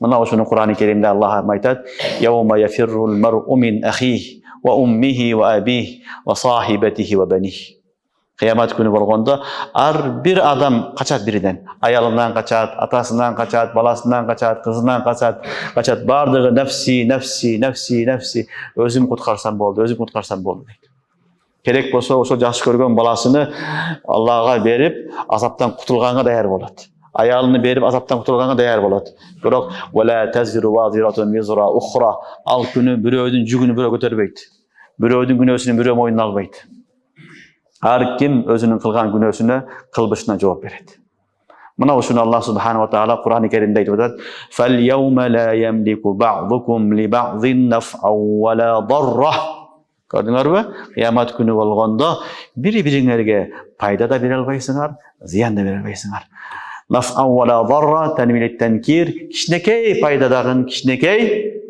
Мына ошону Кур'ан-ы Керимде Аллах айтат: "Яума яфиррул мар'у мин ахихи ва уммихи ва абихи ва сахибатихи ва банихи." Кыямат күнү болгондо ар бир адам качат биринен. Аялынан качат, атасынан качат, баласынан качат, кызынан качат. Бардыгы нефси. Өзүм куткарсам болду, дейт. Керек болсо ошо жакшы көргөн баласыны Аллахга берип, азаптан кутулганга даяр болот. Аялыны берип, азаптан кутулганга даяр болот. Бирок вала тазиру вазиратун визра ухра. Ал күнү бирөөдүн жүгүнү бирөө көтөрбөйт. Бирөөдүн күнөөсүн бирөө мойнуна албайт. Ар ким өзүнүн кылган күнөөсүнө, кылбышына жооп берет. Мына ушуну Аллах субханаху ва таала Кур'ан-ы Керимде айтып атат: "Фал яума ла ямлику ба'дукум ли ба'дин наф'ан ва ла дарра." Көрдүңөрбү? Кыямат күнү болгондо бири-бириңерге пайда да бере албайсыңар, зыян да бере албайсыңар. Наф'ан ва ла дарра танвилит танкир, кичинекей пайда дагы, кичинекей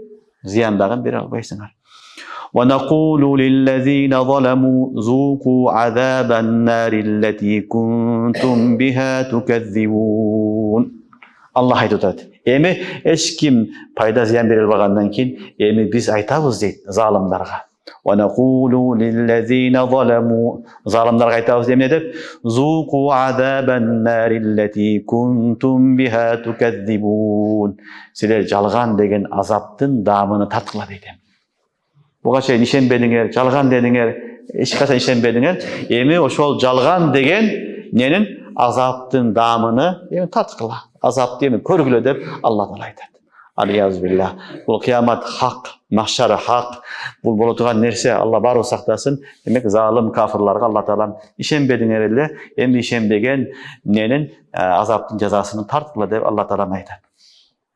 зыян дагы бере албайсыңар. وَنَقُولُ لِلَّذِينَ ظَلَمُوا ذُوقُوا عَذَابَ النَّارِ الَّتِي كُنْتُمْ بِهَا تُكَذِّبُونَ. Allah айтат: "Эми эч ким пайда зыян бере албагандан кийин, эми биз айтабыз" дейт залымдарга. وَنَقُولُ لِلَّذِينَ ظَلَمُوا, залымдарга айтабыз эмне деп? "Зуqu азабан нариллати кунтум биха тукадзибун." Силер жалган деген азаптын даамыны тарткыла дейт. Буга чейин ишенбедиңер, жалган дедиңер, эч качан ишенбедиңер. Эми ошол жалган деген ненин азаптын даамыны эми тарткыла. Азапты эми көргүлө деп Алла Таала айтат. Алиязбилlah. Бул кыямат хак, махшар хак. Бул боло турган нерсе. Алла баары сактасын. Демек залым кафирларга Алла Таала ишенбедиңер эле, эми ишенбеген ненин азаптын жазасын тарткыла деп Алла Таала айтат.